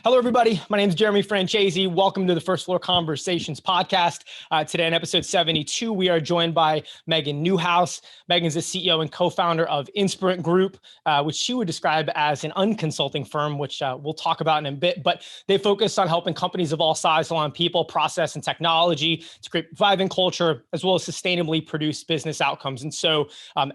Hello, everybody. My name is Jeremy Francesi. Welcome to the First Floor Conversations podcast. Today in episode 72, we are joined by Meighan Newhouse. Meighan's the CEO and co-founder of Inspirant Group, which she would describe as an unconsulting firm, which we'll talk about in a bit. But they focus on helping companies of all sizes align people, process, and technology to create thriving culture, as well as sustainably produce business outcomes. And so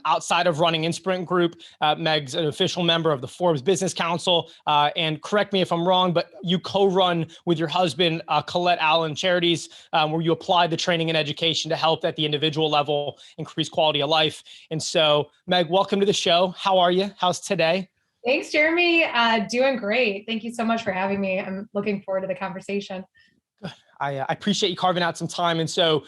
outside of running Inspirant Group, Meg's an official member of the Forbes Business Council. And correct me if I'm wrong, but you co-run with your husband, Colette Allen Charities, where you apply the training and education to help at the individual level increase quality of life. And so, Meg, welcome to the show. How are you? How's today? Thanks, Jeremy. Doing great. Thank you so much for having me. I'm looking forward to the conversation. I appreciate you carving out some time. And so,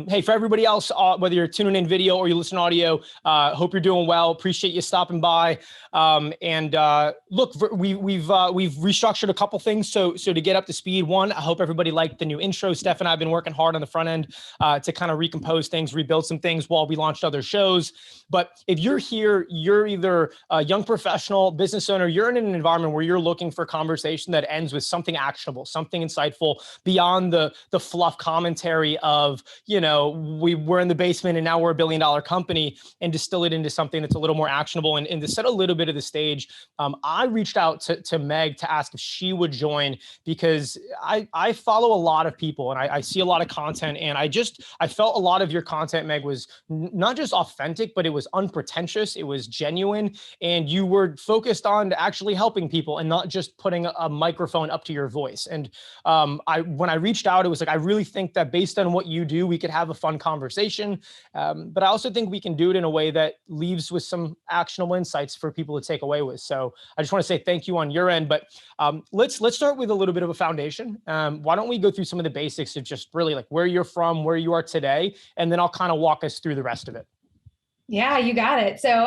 hey, for everybody else, whether you're tuning in video or you listen to audio, hope you're doing well. Appreciate you stopping by. Look, we've restructured a couple things. So to get up to speed, one, I hope everybody liked the new intro. Steph and I have been working hard on the front end to kind of recompose things, rebuild some things while we launched other shows. But if you're here, you're either a young professional, business owner, you're in an environment where you're looking for conversation that ends with something actionable, something insightful beyond the fluff commentary of, we're in the basement and now we're $1 billion company, and distill it into something that's a little more actionable. And to set a little bit of the stage, I reached out to Meg to ask if she would join, because I follow a lot of people and I see a lot of content, and I felt a lot of your content, Meg, was not just authentic, but it was unpretentious, it was genuine, and you were focused on actually helping people and not just putting a microphone up to your voice. And when I reached out, it was like, I really think that based on what you do, we could have a fun conversation. But I also think we can do it in a way that leaves with some actionable insights for people to take away with. So I just want to say thank you on your end, but let's start with a little bit of a foundation. Why don't we go through some of the basics of just really like where you're from, where you are today, and then I'll kind of walk us through the rest of it. Yeah, you got it. So,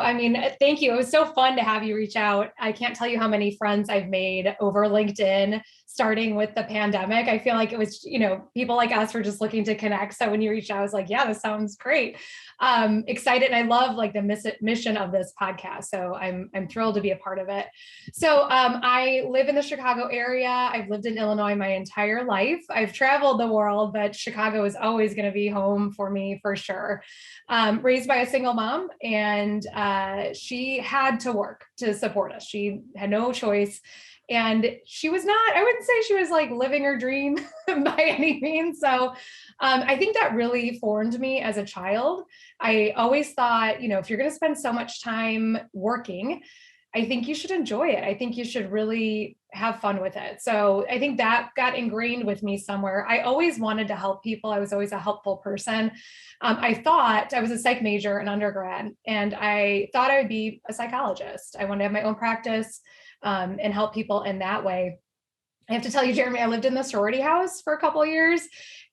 thank you. It was so fun to have you reach out. I can't tell you how many friends I've made over LinkedIn, starting with the pandemic. I feel like it was, people like us were just looking to connect. So when you reached out, I was like, yeah, this sounds great. Excited. And I love like the mission of this podcast. So I'm thrilled to be a part of it. So I live in the Chicago area. I've lived in Illinois my entire life. I've traveled the world, but Chicago is always going to be home for me for sure. Raised by a single mom, and she had to work to support us. She had no choice. And she was not, I wouldn't say she was like living her dream by any means. So I think that really formed me as a child. I always thought, if you're going to spend so much time working, I think you should enjoy it. I think you should really have fun with it. So I think that got ingrained with me somewhere. I always wanted to help people. I was always a helpful person. I was a psych major in undergrad, and I thought I would be a psychologist. I wanted to have my own practice and help people in that way. I have to tell you, Jeremy, I lived in the sorority house for a couple of years.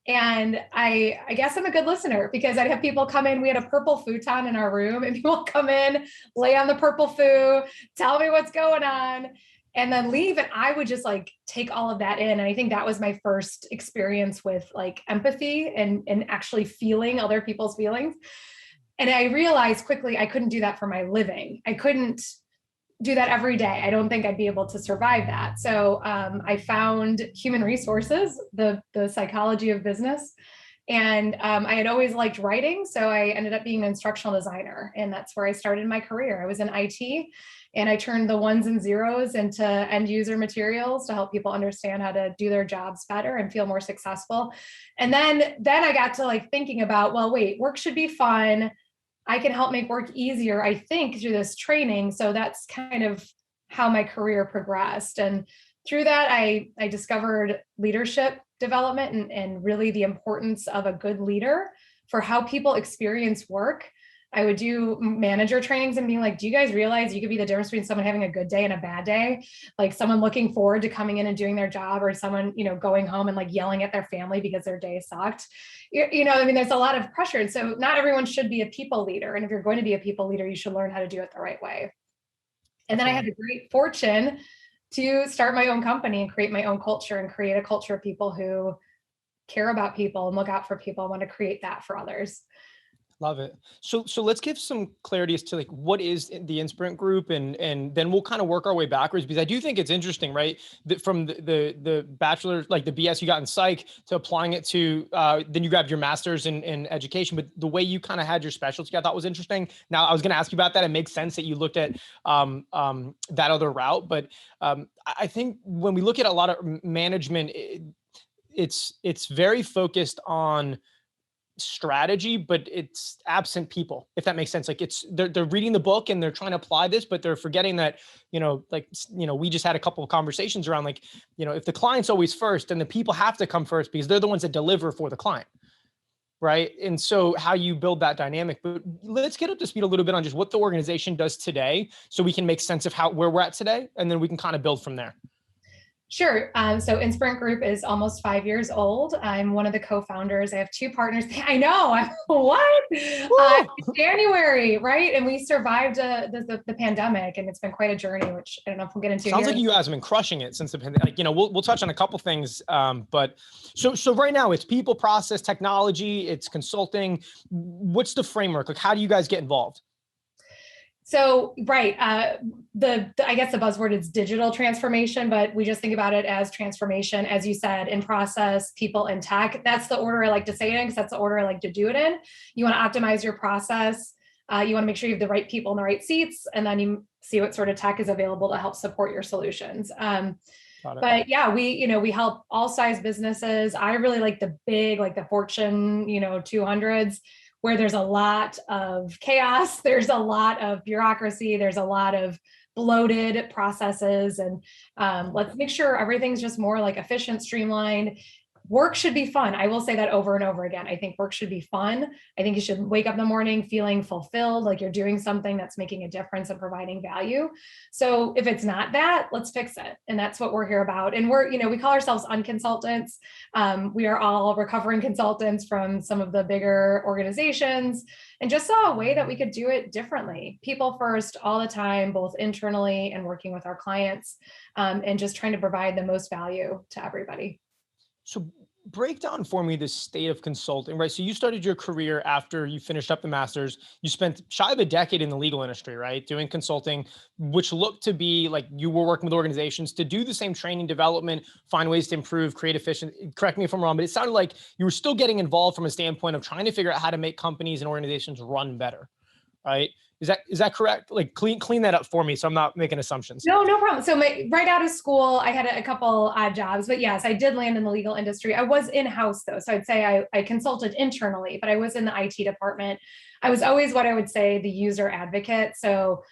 And I guess I'm a good listener, because I'd have people come in. We had a purple futon in our room, and people come in, lay on the purple foo, tell me what's going on, and then leave. And I would just like take all of that in. And I think that was my first experience with like empathy and actually feeling other people's feelings. And I realized quickly I couldn't do that for my living. I couldn't do that every day. I don't think I'd be able to survive that. So I found human resources, the psychology of business. And I had always liked writing. So I ended up being an instructional designer. And that's where I started my career. I was in IT, and I turned the ones and zeros into end user materials to help people understand how to do their jobs better and feel more successful. And then I got to like thinking about, well, wait, work should be fun. I can help make work easier, I think, through this training. So that's kind of how my career progressed. And through that, I discovered leadership development and really the importance of a good leader for how people experience work. I would do manager trainings and being like, do you guys realize you could be the difference between someone having a good day and a bad day? Like someone looking forward to coming in and doing their job, or someone, going home and like yelling at their family because their day sucked. There's a lot of pressure. And so not everyone should be a people leader. And if you're going to be a people leader, you should learn how to do it the right way. And then I had the great fortune to start my own company and create my own culture and create a culture of people who care about people and look out for people and want to create that for others. Love it. So let's give some clarity as to like what is the Inspirant group, and then we'll kind of work our way backwards, because I do think it's interesting, right? That from the bachelor, like the BS you got in psych, to applying it to then you grabbed your master's in education, but the way you kind of had your specialty, I thought was interesting. Now I was going to ask you about that. It makes sense that you looked at that other route, but I think when we look at a lot of management, it's very focused on strategy, but it's absent people, if that makes sense. Like they're reading the book and they're trying to apply this, but they're forgetting that, we just had a couple of conversations around like, if the client's always first, then the people have to come first because they're the ones that deliver for the client. Right. And so how you build that dynamic, but let's get up to speed a little bit on just what the organization does today so we can make sense of where we're at today. And then we can kind of build from there. Sure. So Inspirant Group is almost 5 years old. I'm one of the co-founders. I have two partners. I know. What? January, right? And we survived the pandemic, and it's been quite a journey, which I don't know if we'll get into. Sounds like you guys have been crushing it since the pandemic. Like, we'll touch on a couple things, but so right now it's people, process, technology, it's consulting. What's the framework? Like, how do you guys get involved? So, right. I guess the buzzword is digital transformation, but we just think about it as transformation, as you said, in process, people, and tech. That's the order I like to say it in, because that's the order I like to do it in. You want to optimize your process. You want to make sure you have the right people in the right seats, and then you see what sort of tech is available to help support your solutions. But yeah, we help all size businesses. I really like the big, like the Fortune, 200s. Where there's a lot of chaos, there's a lot of bureaucracy, there's a lot of bloated processes, and let's make sure everything's just more like efficient, streamlined. Work should be fun. I will say that over and over again. I think work should be fun. I think you should wake up in the morning feeling fulfilled, like you're doing something that's making a difference and providing value. So if it's not that, let's fix it. And that's what we're here about. And we call ourselves unconsultants. We are all recovering consultants from some of the bigger organizations, and just saw a way that we could do it differently. People first all the time, both internally and working with our clients, and just trying to provide the most value to everybody. So break down for me the state of consulting, right? So you started your career after you finished up the master's. You spent shy of a decade in the legal industry, right? Doing consulting, which looked to be like you were working with organizations to do the same training, development, find ways to improve, create efficient. Correct me if I'm wrong, but it sounded like you were still getting involved from a standpoint of trying to figure out how to make companies and organizations run better, right? Is that correct? Like clean that up for me, so I'm not making assumptions. No problem. So right out of school, I had a couple odd jobs, but yes, I did land in the legal industry. I was in-house though. So I'd say I consulted internally, but I was in the IT department. I was always what I would say the user advocate. So,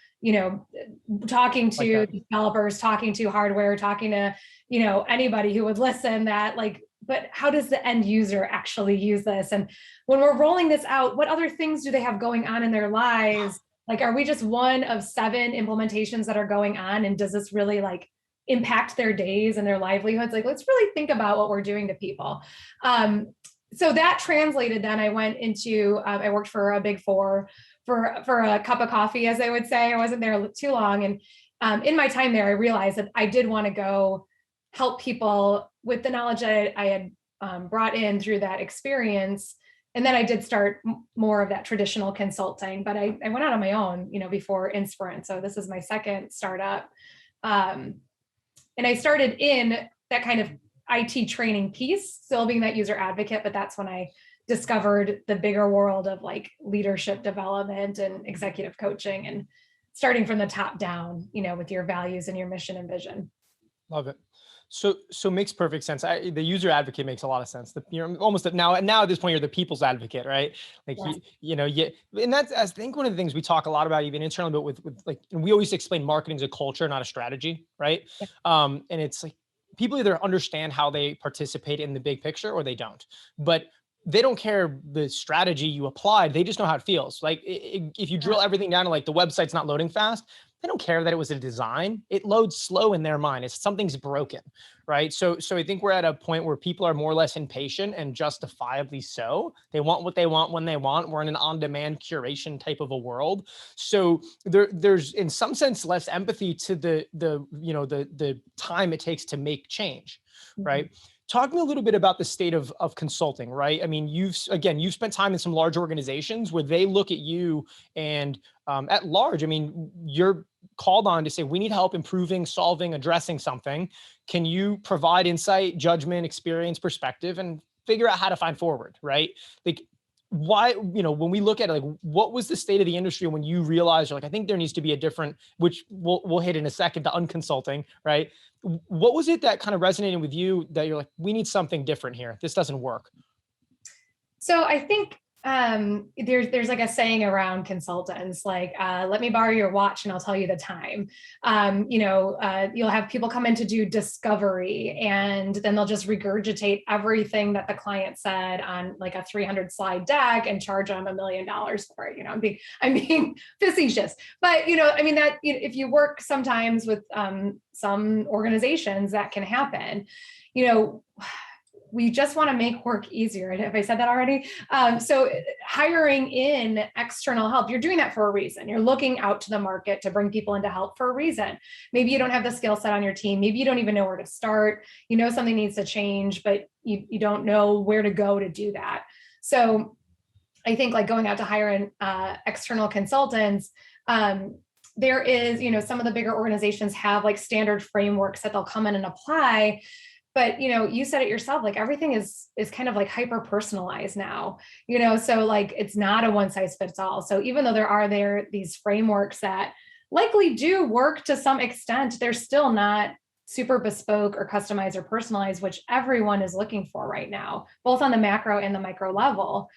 talking to developers, talking to hardware, talking to, anybody who would listen, that like, but how does the end user actually use this? And when we're rolling this out, what other things do they have going on in their lives? Like, are we just one of 7 implementations that are going on? And does this really like impact their days and their livelihoods? Like, let's really think about what we're doing to people. So that translated, then I went into, I worked for a Big Four for a cup of coffee, as I would say. I wasn't there too long. And in my time there, I realized that I did want to go help people with the knowledge that I had brought in through that experience. And then I did start more of that traditional consulting, but I went out on my own, before Inspirant. So this is my second startup. And I started in that kind of IT training piece, still being that user advocate, but that's when I discovered the bigger world of like leadership development and executive coaching, and starting from the top down, with your values and your mission and vision. Love it. So makes perfect sense. The user advocate makes a lot of sense. You're almost now at this point, you're the people's advocate, right? Like, yes. And that's, I think, one of the things we talk a lot about even internally, but with like, we always explain marketing is a culture, not a strategy, right? Yeah. And it's like, people either understand how they participate in the big picture or they don't, but they don't care the strategy you applied. They just know how it feels. Like if you drill everything down to like the website's not loading fast, they don't care that it was a design. It loads slow in their mind. It's something's broken, right? So I think we're at a point where people are more or less impatient, and justifiably so. They want what they want when they want. We're in an on-demand curation type of a world. So there's in some sense less empathy to the time it takes to make change, right? Mm-hmm. Talk to me a little bit about the state of consulting, right? I mean, you've spent time in some large organizations where they look at you and at large, I mean, you're called on to say, we need help improving, solving, addressing something. Can you provide insight, judgment, experience, perspective, and figure out how to find forward, right? Like, why, when we look at it, like, what was the state of the industry when you realized, like, I think there needs to be a different, which we'll hit in a second, the unconsulting, right? What was it that kind of resonated with you that you're like, we need something different here? This doesn't work. So I think there's like a saying around consultants, like, let me borrow your watch and I'll tell you the time. You'll have people come in to do discovery, and then they'll just regurgitate everything that the client said on like a 300 slide deck and charge them $1 million for it. I'm being facetious, but that if you work sometimes with some organizations, that can happen. We just want to make work easier. Have I said that already? So hiring in external help, you're doing that for a reason. You're looking out to the market to bring people in to help for a reason. Maybe you don't have the skill set on your team. Maybe you don't even know where to start. Something needs to change, but you don't know where to go to do that. So I think like going out to hire in external consultants, there is, some of the bigger organizations have like standard frameworks that they'll come in and apply. But, you said it yourself, like everything is kind of like hyper personalized now, so like it's not a one size fits all. So even though there are these frameworks that likely do work to some extent, they're still not super bespoke or customized or personalized, which everyone is looking for right now, both on the macro and the micro level.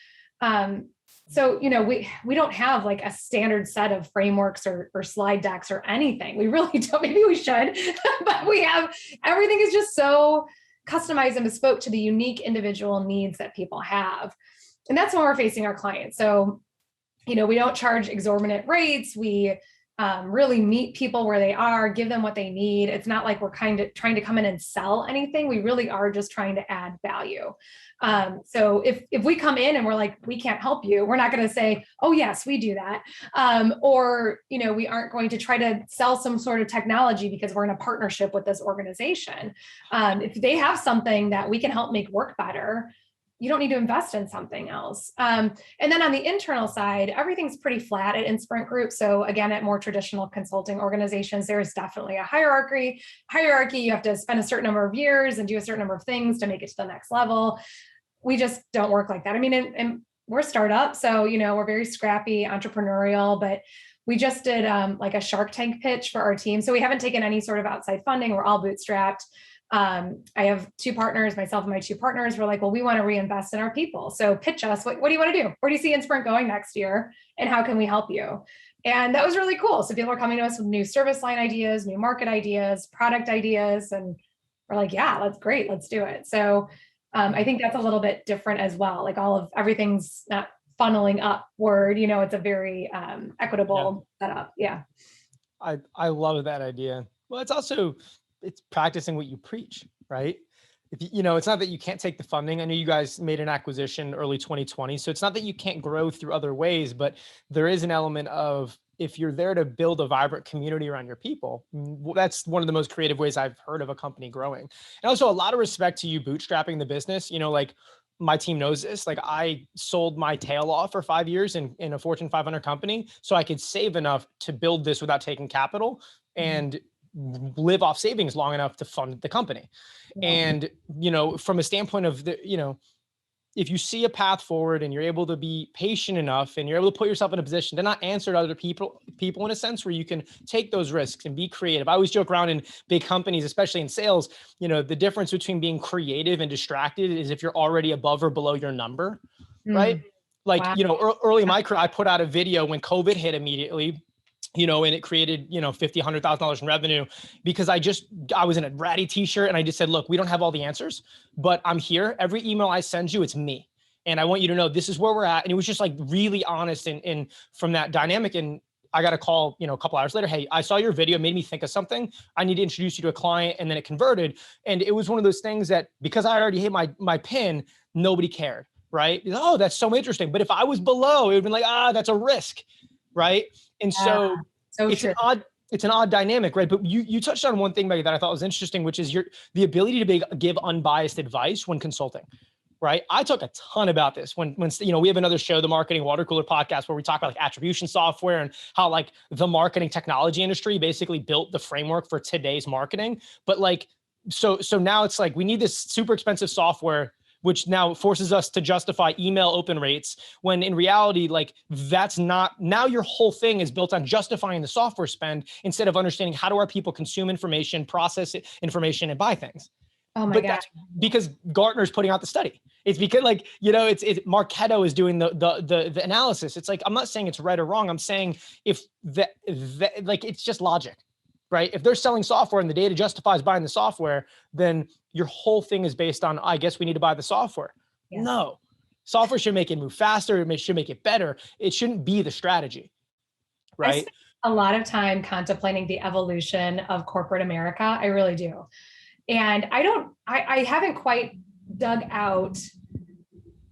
So, we don't have like a standard set of frameworks or slide decks or anything. We really don't. Maybe we should, but everything is just so customized and bespoke to the unique individual needs that people have. And that's when we're facing our clients. So, we don't charge exorbitant rates. We really meet people where they are, give them what they need. It's not like we're kind of trying to come in and sell anything. We really are just trying to add value. So if we come in and we're like, we can't help you, we're not going to say, oh yes, we do that. Or we aren't going to try to sell some sort of technology because we're in a partnership with this organization. If they have something that we can help make work better, you don't need to invest in something else. And then on the internal side, everything's pretty flat at Inspirant Group. So again, at more traditional consulting organizations, there is definitely a hierarchy. You have to spend a certain number of years and do a certain number of things to make it to the next level. We just don't work like that. I mean, and we're a startup, so we're very scrappy, entrepreneurial, but we just did like a Shark Tank pitch for our team. So we haven't taken any sort of outside funding. We're all bootstrapped. I have two partners, myself and my two partners. We're like, well, we want to reinvest in our people. So pitch us. What do you want to do? Where do you see Inspirant going next year? And how can we help you? And that was really cool. So people are coming to us with new service line ideas, new market ideas, product ideas. And we're like, yeah, that's great. Let's do it. So I think that's a little bit different as well. Like everything's not funneling upward, it's a very equitable setup. Yeah. I love that idea. Well, it's practicing what you preach, right? It's not that you can't take the funding. I know you guys made an acquisition early 2020. So it's not that you can't grow through other ways, but there is an element of, if you're there to build a vibrant community around your people, that's one of the most creative ways I've heard of a company growing. And also a lot of respect to you bootstrapping the business. Like my team knows this, like I sold my tail off for 5 years in a Fortune 500 company so I could save enough to build this without taking capital and live off savings long enough to fund the company. Yeah. And, from a standpoint of if you see a path forward and you're able to be patient enough and you're able to put yourself in a position to not answer to other people in a sense where you can take those risks and be creative. I always joke around in big companies, especially in sales, the difference between being creative and distracted is if you're already above or below your number, right? Like, wow. Early in my career, I put out a video when COVID hit immediately, and it created, $50,000, $100,000 in revenue because I was in a ratty t-shirt and I just said, look, we don't have all the answers, but I'm here. Every email I send you, it's me. And I want you to know this is where we're at. And it was just like really honest and from that dynamic. And I got a call, a couple hours later. Hey, I saw your video, made me think of something. I need to introduce you to a client. And then it converted. And it was one of those things that because I already hit my pin, nobody cared. Right. Oh, that's so interesting. But if I was below, it would have been like, that's a risk. Right. And so it's true. It's an odd dynamic, right? But you touched on one thing, Maggie, that I thought was interesting, which is the ability to give unbiased advice when consulting, right? I talk a ton about this when we have another show, the Marketing Water Cooler podcast, where we talk about like attribution software and how like the marketing technology industry basically built the framework for today's marketing. But like, so now it's like we need this super expensive software which now forces us to justify email open rates when in reality, like that's not, now your whole thing is built on justifying the software spend instead of understanding how do our people consume information, process information, and buy things. Oh my God. That's because Gartner's putting out the study. It's because like, it's Marketo is doing the analysis. It's like, I'm not saying it's right or wrong. I'm saying if like, it's just logic. Right? If they're selling software and the data justifies buying the software, then your whole thing is based on, I guess we need to buy the software. Yeah. No, software should make it move faster. It should make it better. It shouldn't be the strategy. Right? I spend a lot of time contemplating the evolution of corporate America. I really do. And I haven't quite dug out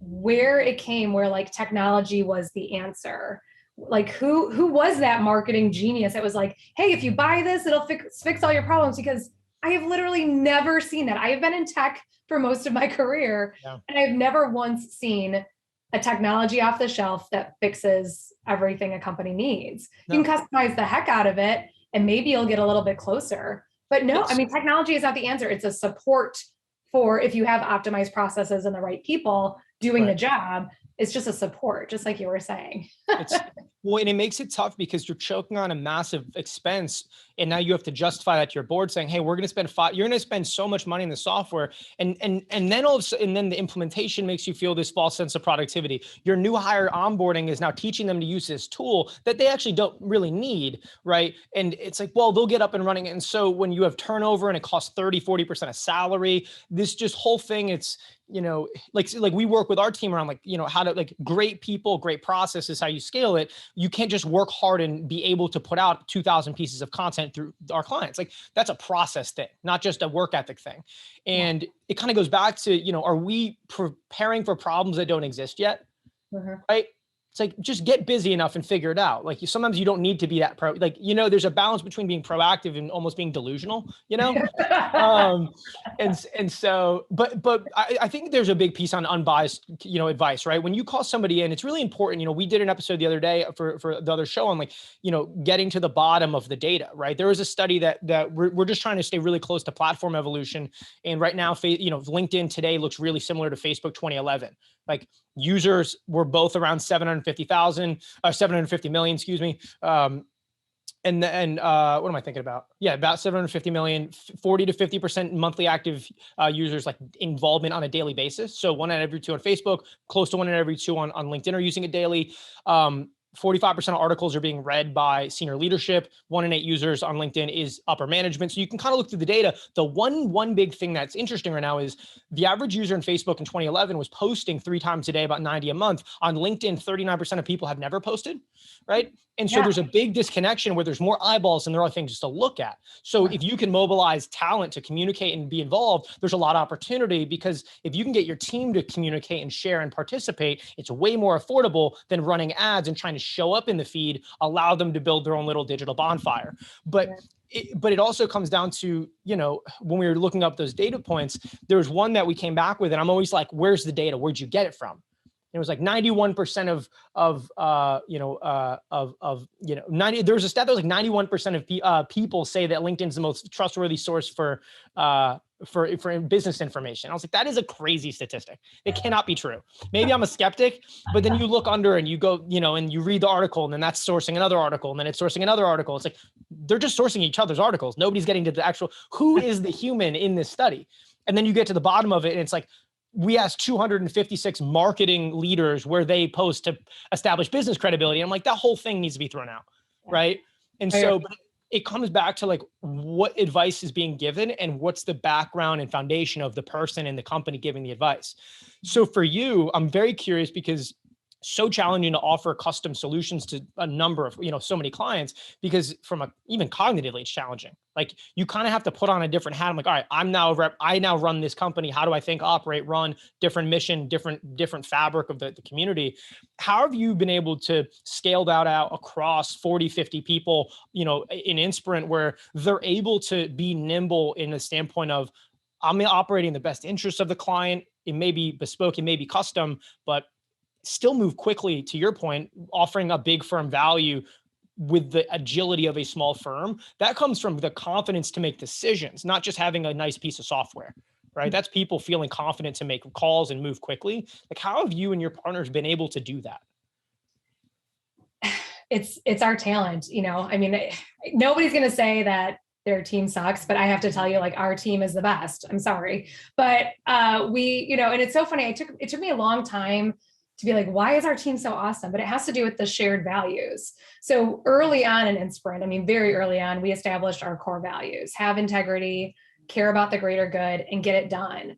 where it came, where like technology was the answer. Like who was that marketing genius that was like, hey, if you buy this, it'll fix all your problems? Because I have literally never seen that. I have been in tech for most of my career, and I've never once seen a technology off the shelf that fixes everything a company needs. No. You can customize the heck out of it, and maybe you'll get a little bit closer. But no, I mean, technology is not the answer. It's a support for if you have optimized processes and the right people doing the job. It's just a support, just like you were saying. Well, and it makes it tough because you're choking on a massive expense. And now you have to justify that to your board saying, hey, we're going to spend you're going to spend so much money in the software. And then all of a sudden, and then the implementation makes you feel this false sense of productivity. Your new hire onboarding is now teaching them to use this tool that they actually don't really need. Right. And it's like, well, they'll get up and running. And so when you have turnover and it costs 30-40% of salary, this just whole thing, it's, like we work with our team around like, how to like great people, great process is how you scale it. You can't just work hard and be able to put out 2,000 pieces of content through our clients. Like that's a process thing, not just a work ethic thing. And it kind of goes back to, are we preparing for problems that don't exist yet? Right? It's like, just get busy enough and figure it out. Like sometimes you don't need to be that there's a balance between being proactive and almost being delusional, and so, but I think there's a big piece on unbiased, advice, right? When you call somebody in, it's really important. We did an episode the other day for the other show on like, getting to the bottom of the data, right? There was a study that we're just trying to stay really close to platform evolution. And right now, LinkedIn today looks really similar to Facebook 2011. Like users were both around 750 million, excuse me. And what am I thinking about? Yeah, about 750 million, 40 to 50% monthly active users, like involvement on a daily basis. So 1 out of every 2 on Facebook, close to 1 out of every 2 on LinkedIn are using it daily. 45% of articles are being read by senior leadership. 1 in 8 users on LinkedIn is upper management. So you can kind of look through the data. The one big thing that's interesting right now is the average user in Facebook in 2011 was posting 3 times a day, about 90 a month. On LinkedIn, 39% of people have never posted, right? And so there's a big disconnection where there's more eyeballs and there are things to look at. So if you can mobilize talent to communicate and be involved, there's a lot of opportunity, because if you can get your team to communicate and share and participate, it's way more affordable than running ads and trying to show up in the feed, allow them to build their own little digital bonfire. But it also comes down to, when we were looking up those data points, there was one that we came back with, and I'm always like, where's the data? Where'd you get it from? It was like 91% there was a stat that was like 91% of people say that LinkedIn's the most trustworthy source for business information. I was like, that is a crazy statistic. It cannot be true. Maybe I'm a skeptic, but then you look under and you go, and you read the article, and then that's sourcing another article, and then it's sourcing another article. It's like, they're just sourcing each other's articles. Nobody's getting to the actual, who is the human in this study? And then you get to the bottom of it, and it's like, we asked 256 marketing leaders where they post to establish business credibility. And I'm like, that whole thing needs to be thrown out. Right. And so but it comes back to like what advice is being given and what's the background and foundation of the person in the company giving the advice. So for you, I'm very curious because so challenging to offer custom solutions to a number of, so many clients, because even cognitively, it's challenging. Like you kind of have to put on a different hat. I'm like, all right, I'm now a rep. I now run this company. How do I think, operate, run, different mission, different fabric of the community? How have you been able to scale that out across 40, 50 people, in Inspirant, where they're able to be nimble in the standpoint of, I'm operating in the best interest of the client. It may be bespoke, it may be custom, but still move quickly, to your point, offering a big firm value with the agility of a small firm. That comes from the confidence to make decisions, not just having a nice piece of software, right? That's people feeling confident to make calls and move quickly. Like, how have you and your partners been able to do that? It's our talent. I mean, nobody's going to say that their team sucks, but I have to tell you, like, our team is the best. I'm sorry. But and it's so funny. It took me a long time to be like, why is our team so awesome? But it has to do with the shared values. So early on in Inspirant, very early on, we established our core values: have integrity, care about the greater good, and get it done.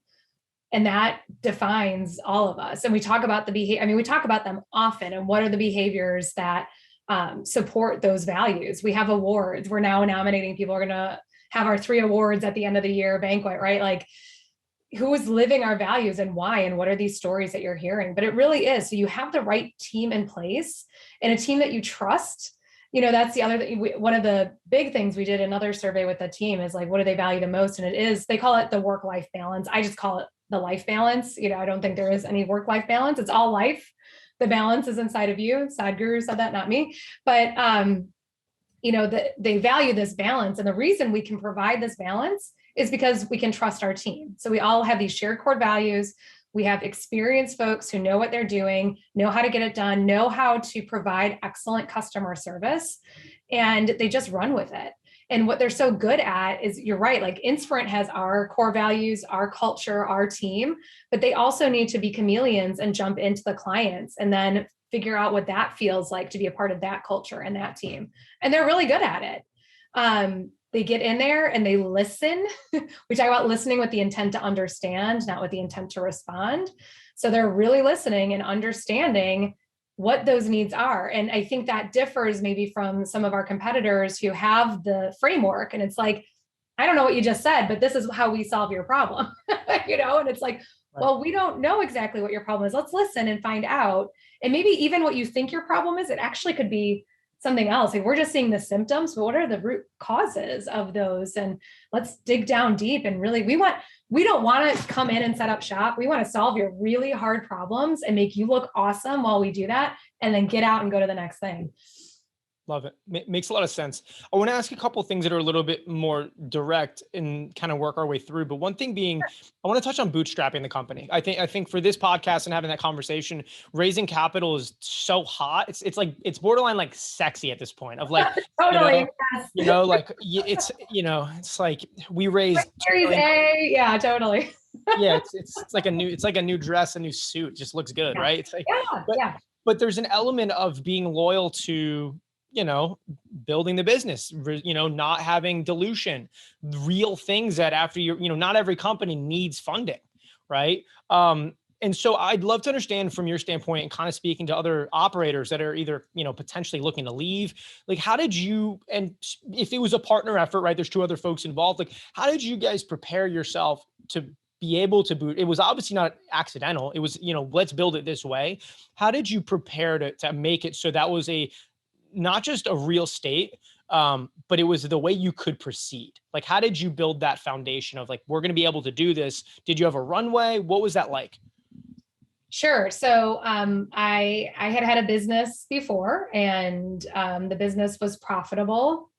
And that defines all of us. And we talk about the behavior. We talk about them often. And what are the behaviors that support those values? We have awards. We're now nominating people. We're going to have our 3 awards at the end of the year banquet, right? Like, who is living our values and why, and what are these stories that you're hearing? But it really is. So you have the right team in place, and a team that you trust. That's the other thing. One of the big things we did, another survey with the team, is like, what do they value the most? And they call it the work-life balance. I just call it the life balance. I don't think there is any work-life balance. It's all life. The balance is inside of you. Sadhguru said that, not me. But, they value this balance. And the reason we can provide this balance is because we can trust our team. So we all have these shared core values. We have experienced folks who know what they're doing, know how to get it done, know how to provide excellent customer service, and they just run with it. And what they're so good at is, you're right, like Inspirant has our core values, our culture, our team, but they also need to be chameleons and jump into the clients and then figure out what that feels like to be a part of that culture and that team. And they're really good at it. They get in there and they listen. We talk about listening with the intent to understand, not with the intent to respond. So they're really listening and understanding what those needs are. And I think that differs maybe from some of our competitors who have the framework. And it's like, I don't know what you just said, but this is how we solve your problem. And it's like, well, we don't know exactly what your problem is. Let's listen and find out. And maybe even what you think your problem is, it actually could be something else. Like, we're just seeing the symptoms, but what are the root causes of those? And let's dig down deep. And really, we don't want to come in and set up shop. We want to solve your really hard problems and make you look awesome while we do that, and then get out and go to the next thing. Love it. Makes a lot of sense. I want to ask a couple of things that are a little bit more direct and kind of work our way through. But one thing being, I want to touch on bootstrapping the company. I think for this podcast and having that conversation, raising capital is so hot. It's borderline like sexy at this point of like, totally. It's like we raised Series A. Yeah, totally. Yeah. It's like a new dress, a new suit, just looks good. Right. It's like, but there's an element of being loyal to, building the business, not having dilution, real things that after not every company needs funding. Right. And so I'd love to understand from your standpoint, and kind of speaking to other operators that are either, potentially looking to leave, like, how did you, and if it was a partner effort, right, there's 2 other folks involved, like, how did you guys prepare yourself to be able to boot? It was obviously not accidental. It was, let's build it this way. How did you prepare to make it so that was not just a real state, but it was the way you could proceed? Like, how did you build that foundation of like, we're going to be able to do this? Did you have a runway? What was that like? Sure. So I had a business before, and the business was profitable.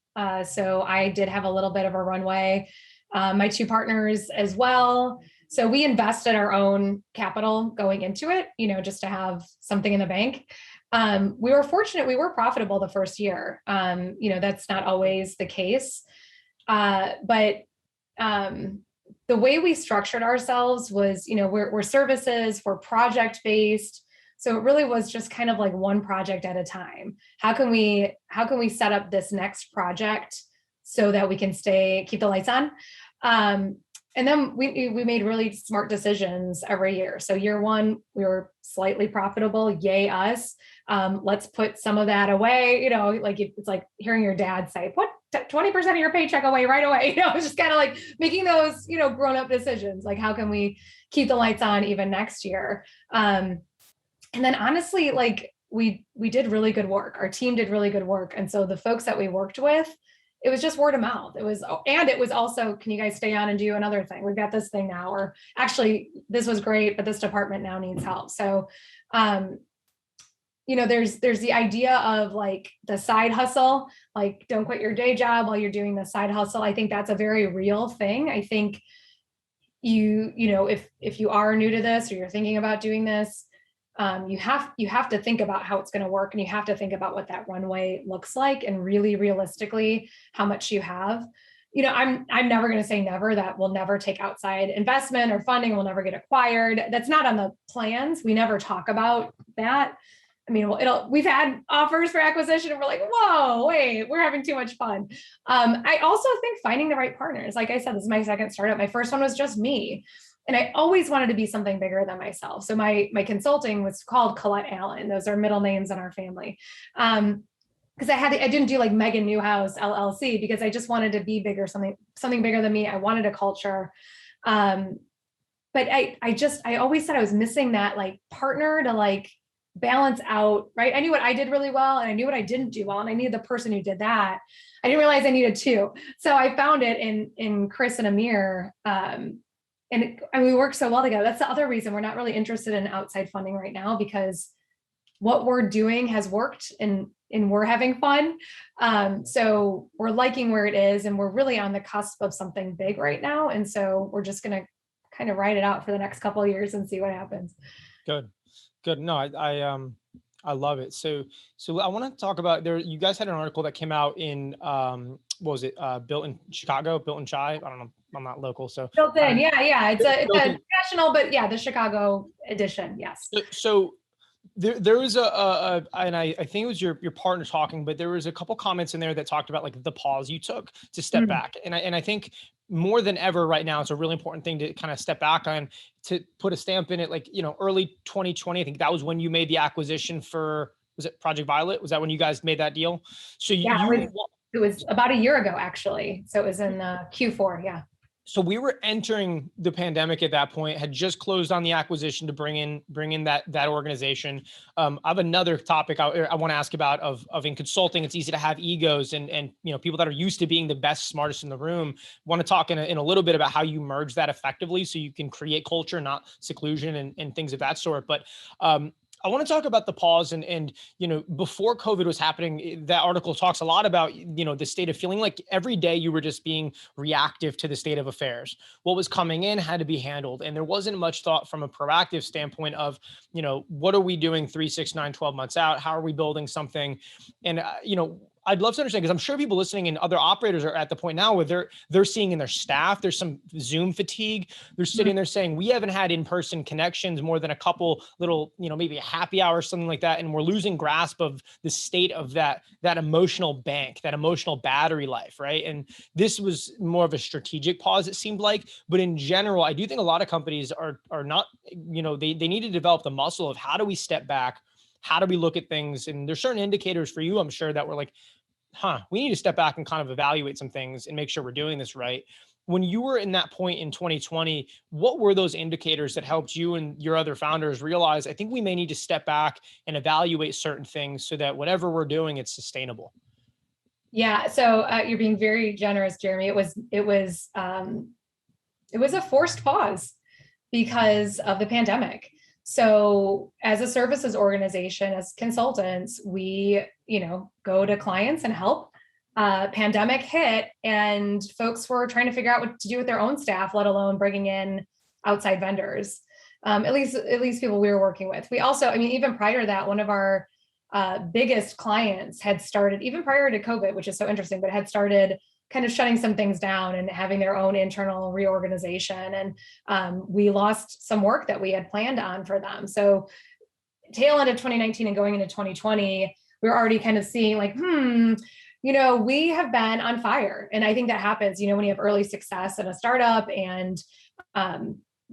So I did have a little bit of a runway. My 2 partners as well. So we invested our own capital going into it, just to have something in the bank. We were fortunate. We were profitable the first year. That's not always the case. But the way we structured ourselves was, we're services, we're project-based. So it really was just kind of like one project at a time. How can we set up this next project so that we can keep the lights on? And then we made really smart decisions every year. So year one, we were slightly profitable. Yay us. Let's put some of that away. Like it's like hearing your dad say, put 20% of your paycheck away right away. It's just kind of like making those, grown up decisions. Like how can we keep the lights on even next year? And then honestly, like we did really good work. Our team did really good work. And so the folks that we worked with, it was just word of mouth. It was also, can you guys stay on and do another thing? We've got this thing now, or actually this was great, but this department now needs help. So, there's the idea of like the side hustle, like don't quit your day job while you're doing the side hustle. I think that's a very real thing. I think if you are new to this or you're thinking about doing this, you have to think about how it's going to work, and you have to think about what that runway looks like, and really realistically how much you have. I'm never going to say never, that we'll never take outside investment or funding, will never get acquired. That's not on the plans. We never talk about that. I mean, we've had offers for acquisition and we're like, whoa, wait, we're having too much fun. I also think finding the right partners. Like I said, this is my second startup. My first one was just me. And I always wanted to be something bigger than myself. So my consulting was called Colette Allen. Those are middle names in our family. Because I didn't do like Meighan Newhouse LLC because I just wanted to be bigger, something bigger than me. I wanted a culture. But I always said I was missing that like partner to like balance out, right? I knew what I did really well and I knew what I didn't do well. And I needed the person who did that. I didn't realize I needed two. So I found it in Chris and Amir. And we work so well together. That's the other reason we're not really interested in outside funding right now, because what we're doing has worked and we're having fun. So we're liking where it is, and we're really on the cusp of something big right now. And so we're just going to kind of ride it out for the next couple of years and see what happens. Good. No, I love it. So I want to talk about there. You guys had an article that came out in, what was it? Built in Chicago, Built in Chi. I don't know. I'm not local. So Built in. Yeah. It's a national, but yeah, the Chicago edition. Yes. So there was and I think it was your partner talking, but there was a couple comments in there that talked about like the pause you took to step back. And I think more than ever right now, it's a really important thing to kind of step back on, to put a stamp in it. Like, early 2020, I think that was when you made the acquisition for, was it Project Violet? Was that when you guys made that deal? So it was about a year ago, actually. So it was in Q4. Yeah. So we were entering the pandemic at that point, had just closed on the acquisition to bring in that organization. I have another topic I want to ask about of in consulting. It's easy to have egos and people that are used to being the best, smartest in the room. Want to talk in a little bit about how you merge that effectively so you can create culture, not seclusion and things of that sort. But I want to talk about the pause and before COVID was happening, that article talks a lot about, the state of feeling like every day you were just being reactive to the state of affairs. What was coming in had to be handled. And there wasn't much thought from a proactive standpoint of, what are we doing 3, 6, 9, 12 months out? How are we building something? And, I'd love to understand, because I'm sure people listening and other operators are at the point now where they're seeing in their staff, there's some Zoom fatigue. They're sitting there saying, we haven't had in-person connections more than a couple little, maybe a happy hour or something like that. And we're losing grasp of the state of that emotional bank, that emotional battery life, right? And this was more of a strategic pause, it seemed like. But in general, I do think a lot of companies are not, they need to develop the muscle of how do we step back? How do we look at things? And there's certain indicators for you, I'm sure, that we're like, we need to step back and kind of evaluate some things and make sure we're doing this right. When you were in that point in 2020, what were those indicators that helped you and your other founders realize, I think we may need to step back and evaluate certain things so that whatever we're doing, it's sustainable? Yeah. So you're being very generous, Jeremy. It was a forced pause because of the pandemic. So as a services organization, as consultants, we, go to clients and help. Pandemic hit and folks were trying to figure out what to do with their own staff, let alone bringing in outside vendors. At least people we were working with. We also, even prior to that, one of our biggest clients had started, even prior to COVID, which is so interesting, but had started kind of shutting some things down and having their own internal reorganization. And we lost some work that we had planned on for them. So tail end of 2019 and going into 2020, we were already kind of seeing like, We have been on fire. And I think that happens, when you have early success in a startup and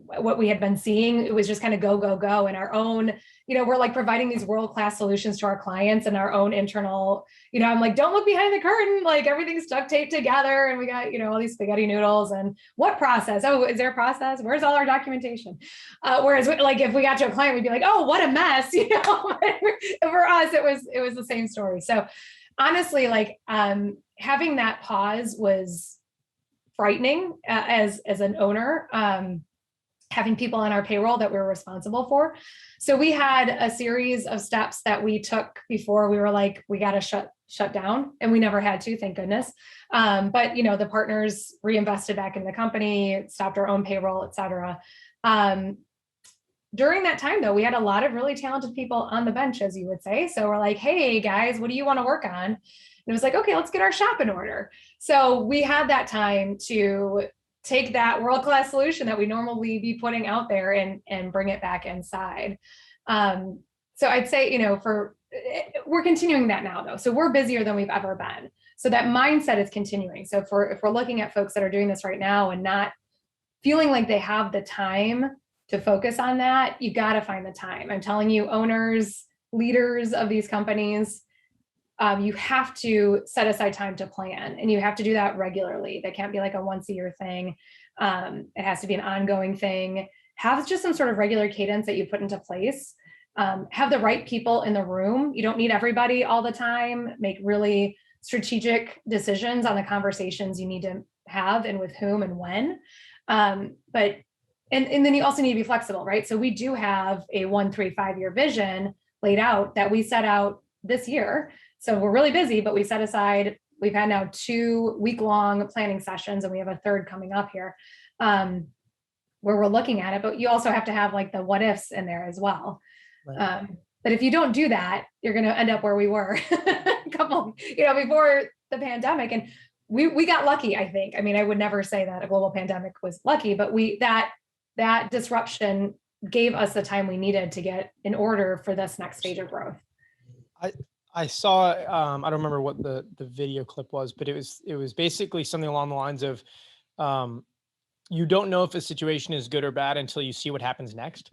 what we had been seeing, it was just kind of go, go, go. And our own, we're like providing these world-class solutions to our clients and our own internal, I'm like, don't look behind the curtain. Like everything's duct taped together and we got, all these spaghetti noodles and what process? Oh, is there a process? Where's all our documentation? Whereas like, if we got to a client, we'd be like, oh, what a mess. For us, it was the same story. So honestly, like having that pause was frightening as an owner, having people on our payroll that we were responsible for. So we had a series of steps that we took before we were like, we got to shut down, and we never had to, thank goodness. But the partners reinvested back in the company, stopped our own payroll, et cetera. During that time, though, we had a lot of really talented people on the bench, as you would say. So we're like, hey, guys, what do you want to work on? And it was like, okay, let's get our shop in order. So we had that time to take that world-class solution that we normally be putting out there and bring it back inside. So I'd say, we're continuing that now, though. So we're busier than we've ever been. So that mindset is continuing. So if we're looking at folks that are doing this right now and not feeling like they have the time to focus on that, you got to find the time. I'm telling you, owners, leaders of these companies, you have to set aside time to plan, and you have to do that regularly. That can't be like a once a year thing. It has to be an ongoing thing. Have just some sort of regular cadence that you put into place. Have the right people in the room. You don't need everybody all the time. Make really strategic decisions on the conversations you need to have and with whom and when. But then you also need to be flexible, right? So we do have a 1, 3, 5 year vision laid out that we set out this year. So we're really busy, but we set aside, we've had now 2 week-long planning sessions, and we have a third coming up here where we're looking at it. But you also have to have like the what ifs in there as well. Right. But if you don't do that, you're going to end up where we were a couple, before the pandemic. And we got lucky, I think. I mean, I would never say that a global pandemic was lucky, but that disruption gave us the time we needed to get in order for this next stage of growth. I saw, I don't remember what the video clip was, but it was basically something along the lines of, you don't know if a situation is good or bad until you see what happens next.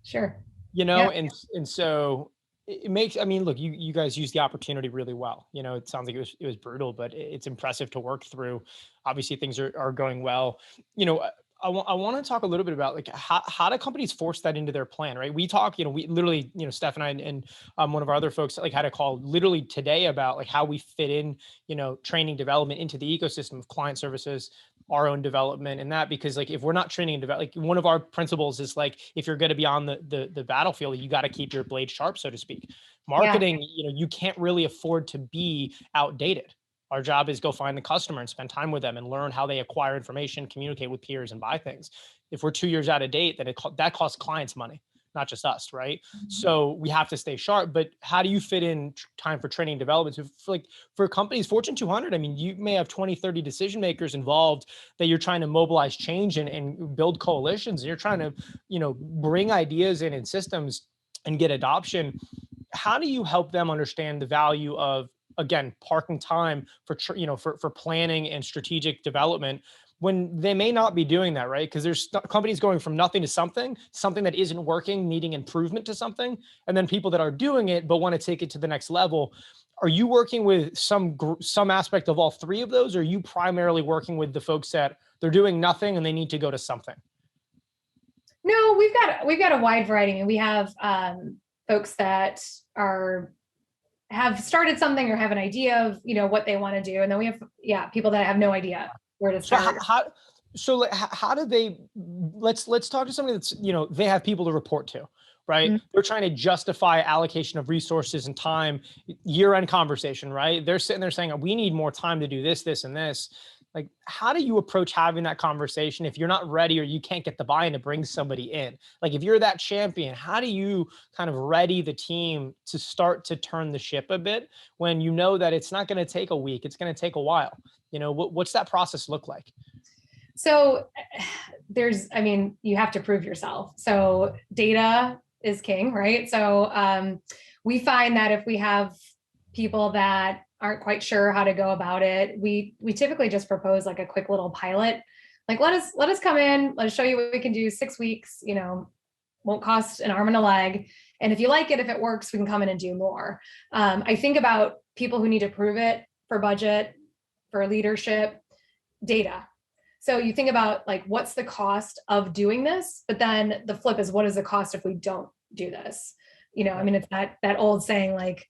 Sure. Yeah. And so it makes, I mean, look, you guys used the opportunity really well. It sounds like it was brutal, but it's impressive to work through. Obviously things are going well. I want to talk a little bit about like how do companies force that into their plan, right? We talk, we literally, Steph and I and one of our other folks like had a call literally today about like how we fit in, training development into the ecosystem of client services, our own development and that, because like if we're not training and develop, like one of our principles is like, if you're going to be on the battlefield, you got to keep your blade sharp, so to speak. Marketing, you can't really afford to be outdated. Our job is go find the customer and spend time with them and learn how they acquire information, communicate with peers, and buy things. If we're 2 years out of date, then that costs clients money, not just us, right? Mm-hmm. So we have to stay sharp. But how do you fit in time for training and development? So for companies, Fortune 200, I mean, you may have 20, 30 decision makers involved that you're trying to mobilize change and build coalitions. And you're trying to, bring ideas in and systems and get adoption. How do you help them understand the value of, again, parking time for planning and strategic development when they may not be doing that, right? Because there's companies going from nothing to something that isn't working, needing improvement to something, and then people that are doing it but want to take it to the next level. Are you working with some aspect of all 3 of those, or are you primarily working with the folks that they're doing nothing and they need to go to something? No, we've got a wide variety. And we have folks that have started something or have an idea of, what they want to do. And then we have, people that have no idea where to start. So how do they, let's talk to somebody that's, they have people to report to, right? Mm-hmm. They're trying to justify allocation of resources and time, year-end conversation, right? They're sitting there saying, we need more time to do this, this, and this. Like, how do you approach having that conversation if you're not ready or you can't get the buy-in to bring somebody in? Like, if you're that champion, how do you kind of ready the team to start to turn the ship a bit when you know that it's not going to take a week, it's going to take a while? What's that process look like? So you have to prove yourself. So data is king, right? So we find that if we have people that aren't quite sure how to go about it, we typically just propose like a quick little pilot. Like, let us come in, let us show you what we can do, 6 weeks, won't cost an arm and a leg. And if you like it, if it works, we can come in and do more. I think about people who need to prove it for budget, for leadership, data. So you think about like, what's the cost of doing this? But then the flip is, what is the cost if we don't do this? I mean, it's that old saying, like,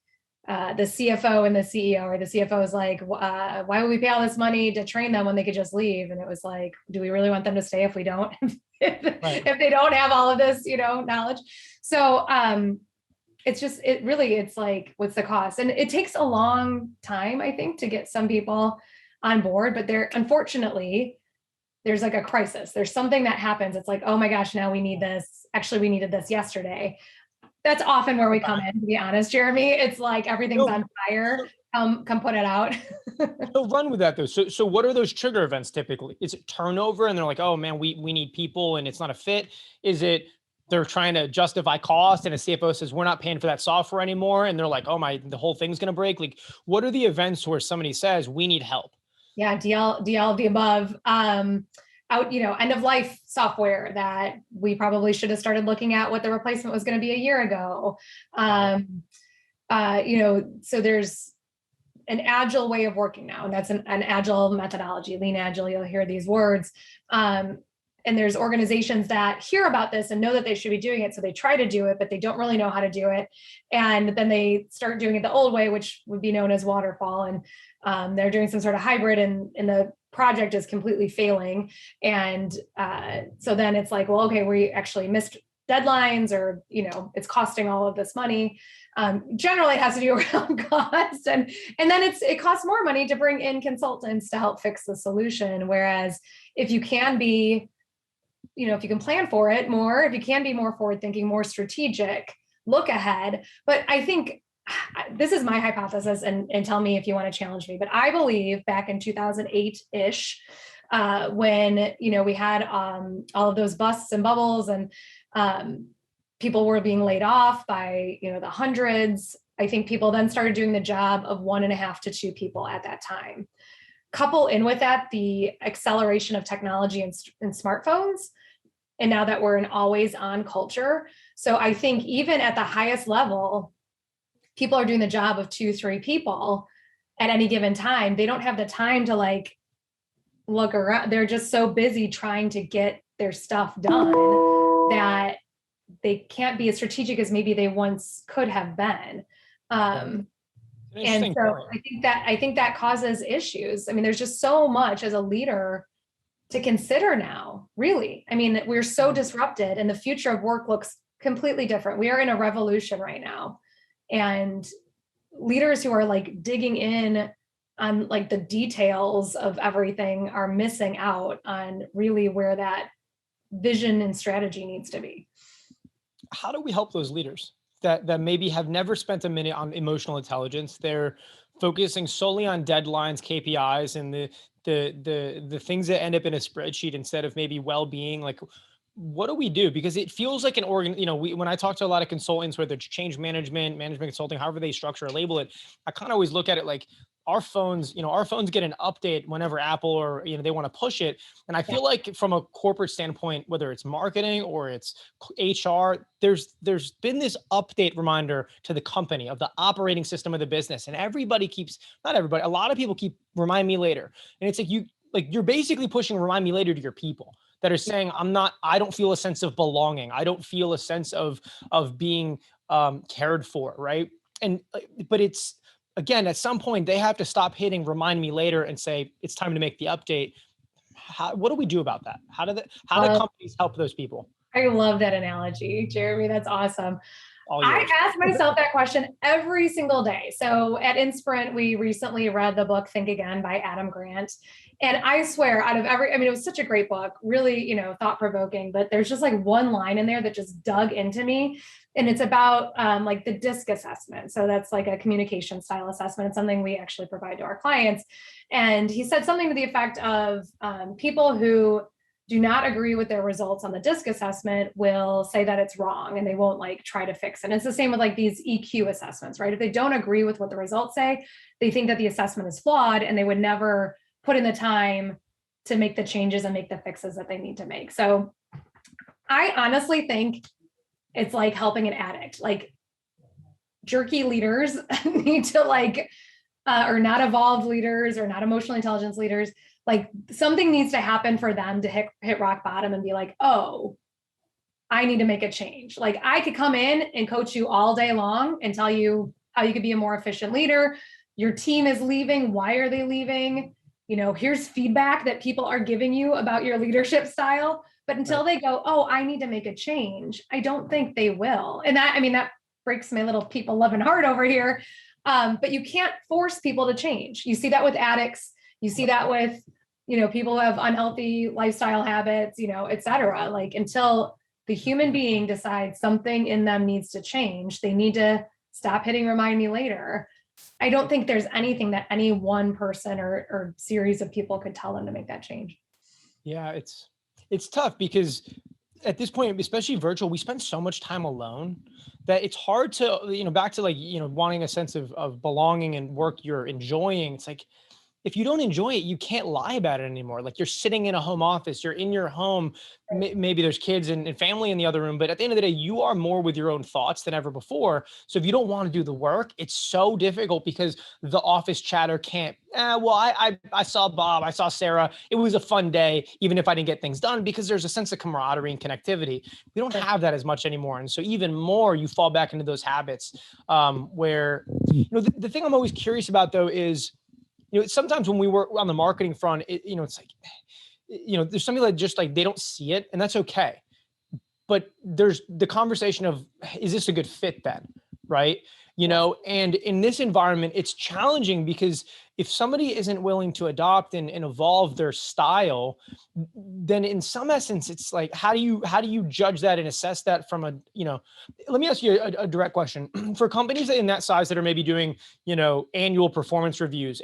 the CFO and the CEO, or the CFO is like, why would we pay all this money to train them when they could just leave? And it was like, do we really want them to stay if we don't, if they don't have all of this, knowledge? So it's like, what's the cost? And it takes a long time, I think, to get some people on board, but unfortunately, there's like a crisis. There's something that happens. It's like, oh my gosh, now we need this. Actually, we needed this yesterday. That's often where we come in, to be honest, Jeremy. It's like everything's on fire. Come put it out. So run with that though. So what are those trigger events typically? Is it turnover and they're like, oh man, we need people and it's not a fit? Is it they're trying to justify cost and a CFO says, we're not paying for that software anymore? And they're like, oh the whole thing's going to break. Like, what are the events where somebody says we need help? Yeah, DL of the above. End of life software that we probably should have started looking at what the replacement was going to be a year ago. So there's an agile way of working now, and that's an agile methodology, lean agile. You'll hear these words. And there's organizations that hear about this and know that they should be doing it. So they try to do it, but they don't really know how to do it. And then they start doing it the old way, which would be known as waterfall. And they're doing some sort of hybrid, and the project is completely failing. And so then it's like, well, okay, we actually missed deadlines, or, it's costing all of this money. Generally, it has to do around cost. And then it costs more money to bring in consultants to help fix the solution. Whereas if you can be, if you can plan for it more, if you can be more forward thinking, more strategic, look ahead. But I think this is my hypothesis, and tell me if you want to challenge me, but I believe back in 2008-ish, when, we had all of those busts and bubbles, and people were being laid off by, the hundreds. I think people then started doing the job of 1.5 to 2 people at that time. Couple in with that the acceleration of technology and smartphones. And now that we're an always on culture. So I think even at the highest level, people are doing the job of 2-3 people at any given time. They don't have the time to like look around. They're just so busy trying to get their stuff done that they can't be as strategic as maybe they once could have been. And so I think that causes issues. I mean, there's just so much as a leader to consider now, really. I mean, we're so disrupted, and the future of work looks completely different. We are in a revolution right now. And leaders who are like digging in on like the details of everything are missing out on really where that vision and strategy needs to be. How do we help those leaders that maybe have never spent a minute on emotional intelligence? They're focusing solely on deadlines, KPIs, and the things that end up in a spreadsheet instead of maybe well-being. Like, what do we do? Because it feels like an organ, when I talk to a lot of consultants, whether it's change management consulting, however they structure or label it, I kind of always look at it like our phones get an update whenever Apple or, they want to push it. And I feel like from a corporate standpoint, whether it's marketing or it's HR, there's been this update reminder to the company of the operating system of the business. And not everybody, a lot of people keep remind me later. And it's like you're basically pushing remind me later to your people that are saying, I don't feel a sense of belonging. I don't feel a sense of being cared for. Right. But it's, again, at some point they have to stop hitting remind me later and say, it's time to make the update. What do we do about that? How do companies help those people? I love that analogy, Jeremy. That's awesome. I ask myself that question every single day. So at Inspirant, we recently read the book Think Again by Adam Grant. And I swear it was such a great book, really, thought-provoking, but there's just like one line in there that just dug into me. And it's about like the DISC assessment. So that's like a communication style assessment. It's something we actually provide to our clients. And he said something to the effect of people who do not agree with their results on the DISC assessment will say that it's wrong and they won't like try to fix it. And it's the same with like these EQ assessments, right? If they don't agree with what the results say, they think that the assessment is flawed and they would never put in the time to make the changes and make the fixes that they need to make. So I honestly think it's like helping an addict. Like jerky leaders need to like, or not evolved leaders or not emotional intelligence leaders, like something needs to happen for them to hit rock bottom and be like, oh, I need to make a change. Like I could come in and coach you all day long and tell you how you could be a more efficient leader. Your team is leaving. Why are they leaving? You know, here's feedback that people are giving you about your leadership style. But until they go, oh, I need to make a change, I don't think they will. And that, I mean, that breaks my little people loving heart over here. But you can't force people to change. You see that with addicts. You see that with, you know, people who have unhealthy lifestyle habits, you know, et cetera. Like until the human being decides something in them needs to change, they need to stop hitting remind me later. I don't think there's anything that any one person or series of people could tell them to make that change. Yeah, it's tough because at this point, especially virtual, we spend so much time alone that it's hard to, you know, back to like, you know, wanting a sense of belonging and work you're enjoying. It's like, if you don't enjoy it, you can't lie about it anymore. Like you're sitting in a home office, you're in your home, maybe there's kids and family in the other room, but at the end of the day, you are more with your own thoughts than ever before. So if you don't want to do the work, it's so difficult because the office chatter can't, well, I saw Bob, I saw Sarah. It was a fun day, even if I didn't get things done, because there's a sense of camaraderie and connectivity. We don't have that as much anymore. And so even more, you fall back into those habits where, you know, the thing I'm always curious about though is, you know, sometimes when we work on the marketing front, you know, it's like, you know, there's something like just like they don't see it, and that's okay. But there's the conversation of, is this a good fit then? Right. You know, and in this environment, it's challenging because if somebody isn't willing to adopt and evolve their style, then in some essence, it's like, how do you judge that and assess that from a, you know, let me ask you a direct question. For companies in that size that are maybe doing, you know, annual performance reviews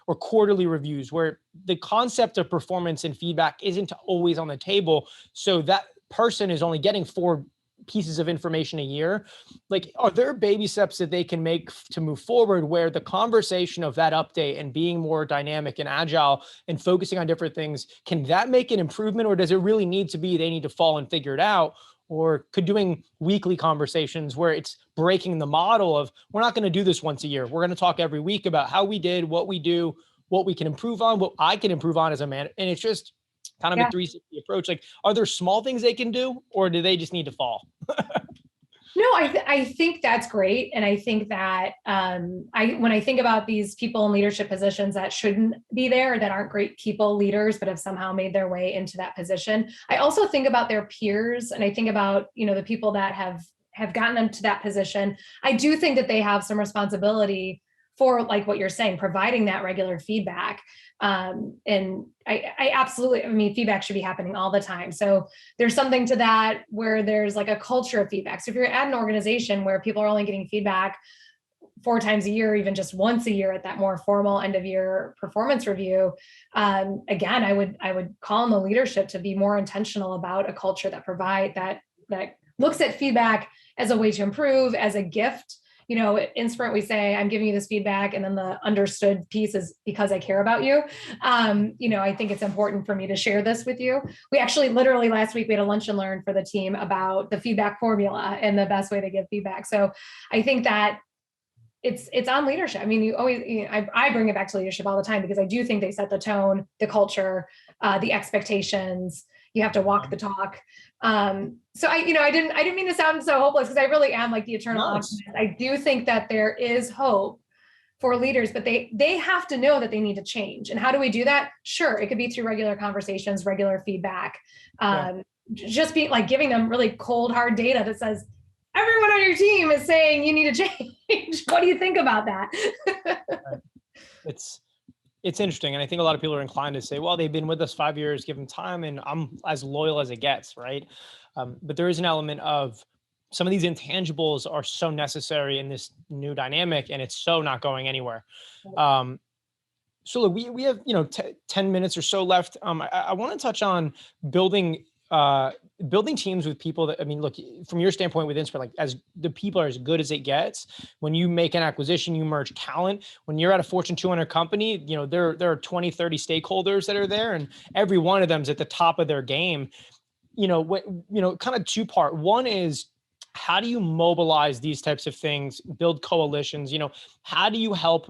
or quarterly reviews where the concept of performance and feedback isn't always on the table. So that person is only getting 4 pieces of information a year. Like, are there baby steps that they can make to move forward where the conversation of that update and being more dynamic and agile and focusing on different things, can that make an improvement, or does it really need to be they need to fall and figure it out? Or could doing weekly conversations where it's breaking the model of, we're not going to do this once a year. We're going to talk every week about how we did, what we do, what we can improve on, what I can improve on as a man. And it's just kind of a 360 approach. Like, are there small things they can do, or do they just need to fall? No, I think that's great. And I think that when I think about these people in leadership positions that shouldn't be there, that aren't great people leaders, but have somehow made their way into that position, I also think about their peers. And I think about, you know, the people that have gotten them to that position. I do think that they have some responsibility for, like what you're saying, providing that regular feedback. And I absolutely, I mean, feedback should be happening all the time. So there's something to that where there's like a culture of feedback. So if you're at an organization where people are only getting feedback 4 times a year, even just once a year at that more formal end of year performance review, again, I would call on the leadership to be more intentional about a culture that looks at feedback as a way to improve, as a gift. You know, at Inspirant, we say, I'm giving you this feedback. And then the understood piece is because I care about you. You know, I think it's important for me to share this with you. We actually literally last week, we had a lunch and learn for the team about the feedback formula and the best way to give feedback. So I think that it's on leadership. I mean, I bring it back to leadership all the time because I do think they set the tone, the culture, the expectations. You have to walk the talk. So I didn't mean to sound so hopeless, because I really am like the eternal optimist. I do think that there is hope for leaders, but they have to know that they need to change. And how do we do that? Sure, it could be through regular conversations, regular feedback, just be like giving them really cold, hard data that says, everyone on your team is saying you need to change. What do you think about that? It's interesting. And I think a lot of people are inclined to say, well, they've been with us 5 years, give them time, and I'm as loyal as it gets, right? But there is an element of some of these intangibles are so necessary in this new dynamic, and it's so not going anywhere. So look, we have, 10 minutes or so left. I want to touch on building, building teams with people that, I mean, look, from your standpoint with Inspirant, like as the people are as good as it gets. When you make an acquisition, you merge talent. When you're at a Fortune 200 company, there are 20, 30 stakeholders that are there, and every one of them is at the top of their game. Kind of two part. One is, how do you mobilize these types of things, build coalitions? How do you help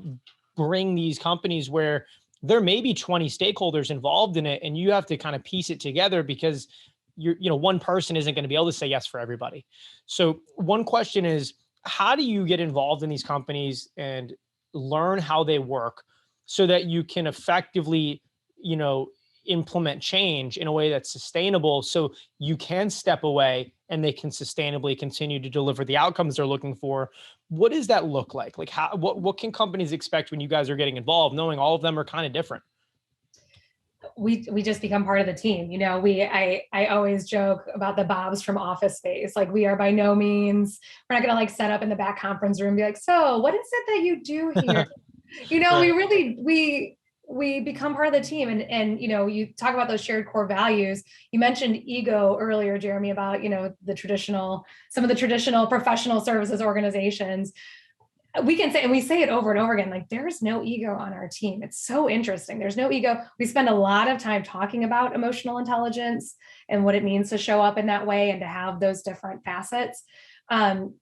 bring these companies where there may be 20 stakeholders involved in it, and you have to kind of piece it together because one person isn't going to be able to say yes for everybody. So one question is, how do you get involved in these companies and learn how they work so that you can effectively, implement change in a way that's sustainable, so you can step away and they can sustainably continue to deliver the outcomes they're looking for? What does that look like? Like what can companies expect when you guys are getting involved, knowing all of them are kind of different? We just become part of the team. I always joke about the Bobs from Office Space. Like, we are by no means, we're not going to like set up in the back conference room and be like, so what is it that you do here? Right. We become part of the team. And you talk about those shared core values. You mentioned ego earlier, Jeremy, about, some of the traditional professional services organizations. We can say, and we say it over and over again, like, there's no ego on our team. It's so interesting. There's no ego. We spend a lot of time talking about emotional intelligence and what it means to show up in that way and to have those different facets.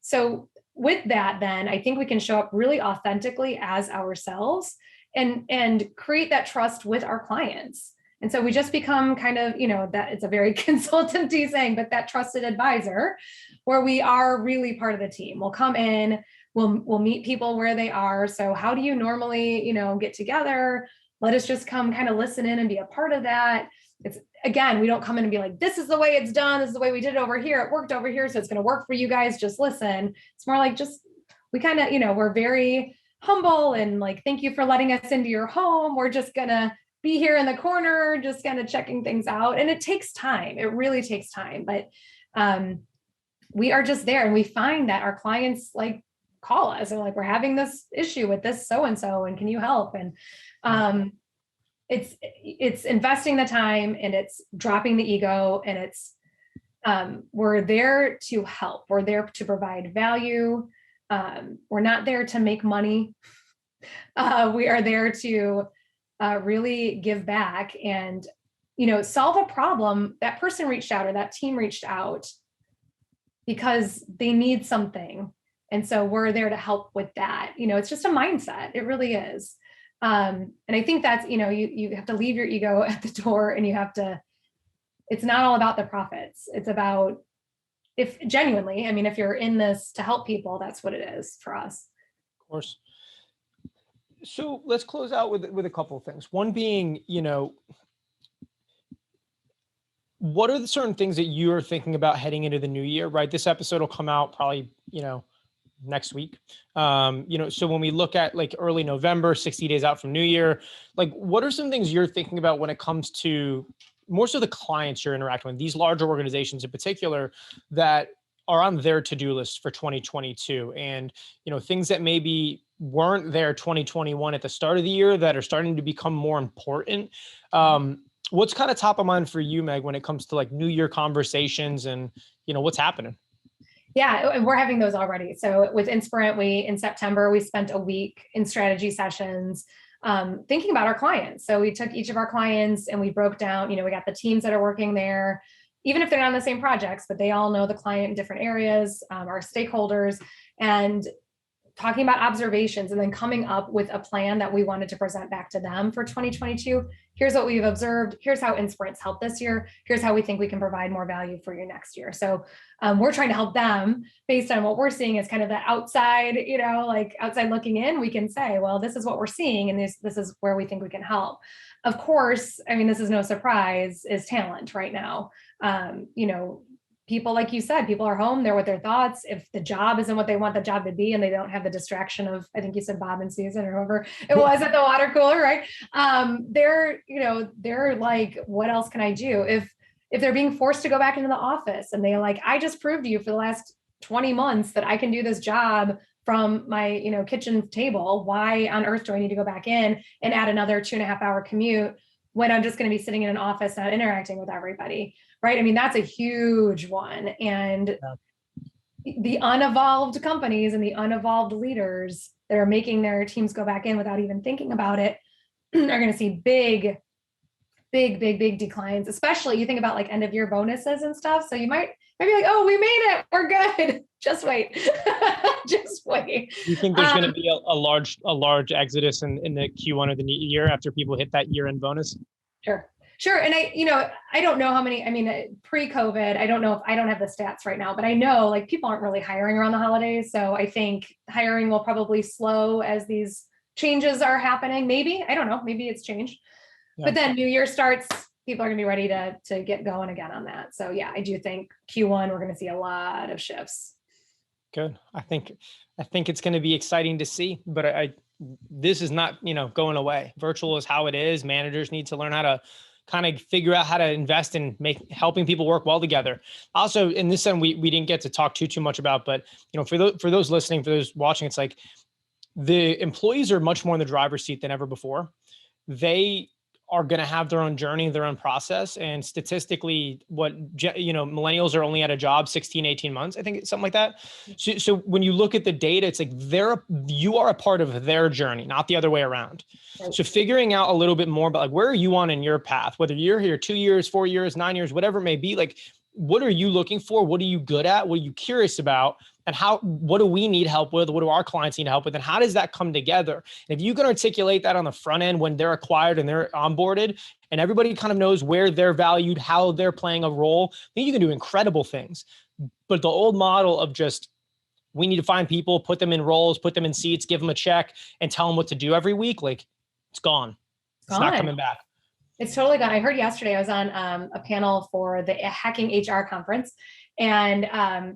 So with that, then I think we can show up really authentically as ourselves and create that trust with our clients. And so we just become kind of, that it's a very consultancy saying, but that trusted advisor where we are really part of the team. We'll come in, we'll meet people where they are. So how do you normally, get together? Let us just come kind of listen in and be a part of that. It's, again, we don't come in and be like, this is the way it's done. This is the way we did it over here. It worked over here, so it's going to work for you guys. Just listen. It's more like we kind of, we're very humble and like, thank you for letting us into your home. We're just going to be here in the corner, just kind of checking things out. And it takes time. It really takes time. But we are just there, and we find that our clients like call us and like, we're having this issue with this so-and-so, and can you help? And it's investing the time, and it's dropping the ego, and it's we're there to help. We're there to provide value. We're not there to make money. We are there to really give back and, solve a problem. That person reached out, or that team reached out because they need something. And so we're there to help with that. It's just a mindset. It really is. And I think that's, you have to leave your ego at the door, and it's not all about the profits. It's about, if you're in this to help people, that's what it is for us. Of course. So let's close out with a couple of things. One being, what are the certain things that you are thinking about heading into the new year, right? This episode will come out probably, next week. So when we look at like early November, 60 days out from New Year, like, what are some things you're thinking about when it comes to more so the clients you're interacting with, these larger organizations in particular, that are on their to-do list for 2022, and, things that maybe weren't there 2021 at the start of the year that are starting to become more important? What's kind of top of mind for you, Meg, when it comes to like New Year conversations and, what's happening? Yeah, and we're having those already. So with Inspirant, in September, we spent a week in strategy sessions, thinking about our clients. So we took each of our clients and we broke down, we got the teams that are working there, even if they're not on the same projects, but they all know the client in different areas, our stakeholders, and talking about observations, and then coming up with a plan that we wanted to present back to them for 2022. Here's what we've observed. Here's how Inspirant's helped this year. Here's how we think we can provide more value for you next year. So we're trying to help them based on what we're seeing as kind of the outside, like outside looking in. We can say, well, this is what we're seeing, and this is where we think we can help. Of course, this is no surprise, is talent right now. People, like you said, people are home, they're with their thoughts. If the job isn't what they want the job to be, and they don't have the distraction of, I think you said Bob and Susan or whoever it was at the water cooler, right? They're like, what else can I do? If they're being forced to go back into the office, and they're like, I just proved to you for the last 20 months that I can do this job from my, kitchen table. Why on earth do I need to go back in and add another 2.5-hour commute when I'm just going to be sitting in an office, not interacting with everybody, right? I mean, that's a huge one. And the unevolved companies and the unevolved leaders that are making their teams go back in without even thinking about it are going to see big declines, especially you think about like end of year bonuses and stuff. So you might be like, oh, we made it. We're good. Just wait. Just wait. You think there's going to be a large exodus in the Q1 of the new year after people hit that year-end bonus? Sure. And I don't know how many, pre-COVID, I don't know if I don't have the stats right now, but I know like people aren't really hiring around the holidays. So I think hiring will probably slow as these changes are happening. Maybe, I don't know, maybe it's changed. Yeah. But then New Year starts, people are going to be ready to get going again on that. So yeah, I do think Q1, we're going to see a lot of shifts. Good. I think it's going to be exciting to see, but this is not, going away. Virtual is how it is. Managers need to learn how to kind of figure out how to invest in helping people work well together. Also, in this end, we didn't get to talk too much about, but for those listening, for those watching, it's like the employees are much more in the driver's seat than ever before. They are going to have their own journey, their own process. And statistically, millennials are only at a job 16, 18 months. I think it's something like that. So when you look at the data, it's like you are a part of their journey, not the other way around. Right. So figuring out a little bit more about like, where are you on in your path, whether you're here 2 years, 4 years, 9 years, whatever it may be, like, what are you looking for? What are you good at? What are you curious about? And what do we need help with? What do our clients need help with? And how does that come together? And if you can articulate that on the front end when they're acquired and they're onboarded and everybody kind of knows where they're valued, how they're playing a role, then you can do incredible things. But the old model of just, we need to find people, put them in roles, put them in seats, give them a check and tell them what to do every week. Like it's gone. It's not coming back. It's totally gone. I heard yesterday I was on a panel for the Hacking HR conference. And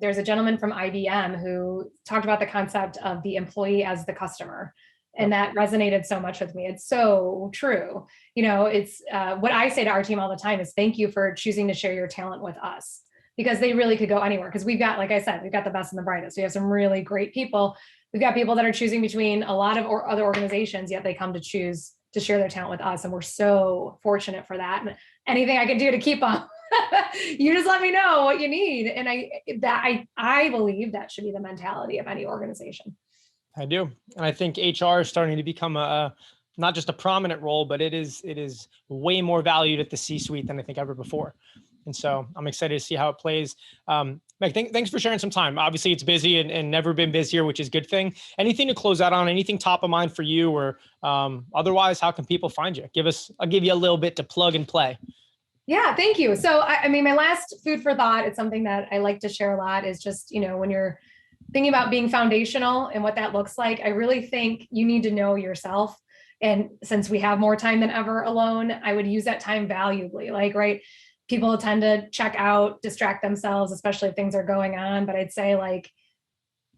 there's a gentleman from IBM who talked about the concept of the employee as the customer. And that resonated so much with me. It's so true. It's what I say to our team all the time is thank you for choosing to share your talent with us, because they really could go anywhere. Because we've got, like I said, we've got the best and the brightest. We have some really great people. We've got people that are choosing between a lot of other organizations, yet they come to choose to share their talent with us. And we're so fortunate for that. And anything I can do to keep them, you just let me know what you need. And I believe that should be the mentality of any organization. I do. And I think HR is starting to become not just a prominent role, but it is way more valued at the C-suite than I think ever before. And so I'm excited to see how it plays. Meg, thanks for sharing some time. Obviously it's busy and never been busier, which is a good thing. Anything to close out on, anything top of mind for you, or otherwise, how can people find you? I'll give you a little bit to plug and play. Yeah, thank you. So, my last food for thought, it's something that I like to share a lot, is just, when you're thinking about being foundational and what that looks like, I really think you need to know yourself. And since we have more time than ever alone, I would use that time valuably. Right? People tend to check out, distract themselves, especially if things are going on. But I'd say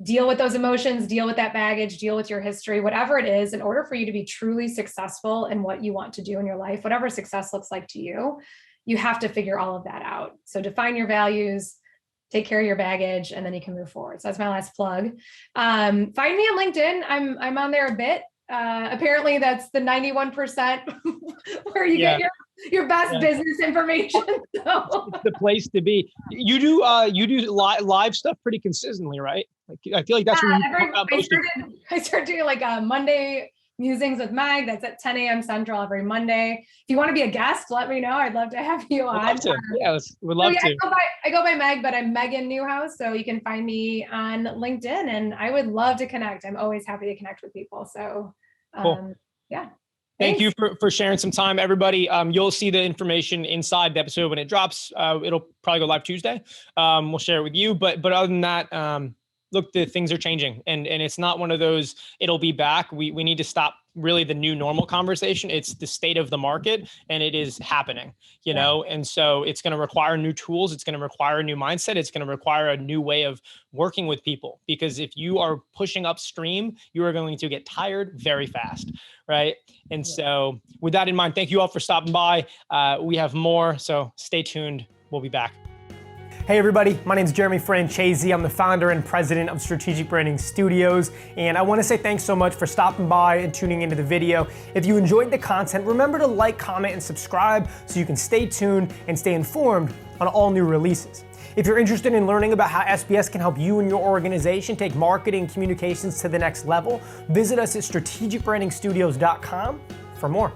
deal with those emotions, deal with that baggage, deal with your history, whatever it is, in order for you to be truly successful in what you want to do in your life, whatever success looks like to you, you have to figure all of that out. So define your values, take care of your baggage, and then you can move forward. So that's my last plug. Find me on LinkedIn. I'm on there a bit. Apparently that's the 91% where you get your best business information. So. It's the place to be. You do live stuff pretty consistently, right? I feel like that's where I started doing Monday Musings with Meg. That's at 10 a.m. Central every Monday. If you want to be a guest, let me know. I'd love to have you on. Love to. Yes, we'd love to. I go by Meg, but I'm Meighan Newhouse. So you can find me on LinkedIn, and I would love to connect. I'm always happy to connect with people. So cool. Yeah. Thank you for sharing some time, everybody. You'll see the information inside the episode when it drops. It'll probably go live Tuesday. We'll share it with you. But other than that, look, the things are changing, and it's not one of those, it'll be back. We need to stop really the new normal conversation. It's the state of the market, and it is happening, you know? And so it's going to require new tools. It's going to require a new mindset. It's going to require a new way of working with people, because if you are pushing upstream, you are going to get tired very fast. Right. And so with that in mind, thank you all for stopping by. We have more, so stay tuned. We'll be back. Hey everybody, my name is Jeremy Francesi. I'm the founder and president of Strategic Branding Studios, and I want to say thanks so much for stopping by and tuning into the video. If you enjoyed the content, remember to like, comment, and subscribe so you can stay tuned and stay informed on all new releases. If you're interested in learning about how SBS can help you and your organization take marketing and communications to the next level, visit us at strategicbrandingstudios.com for more.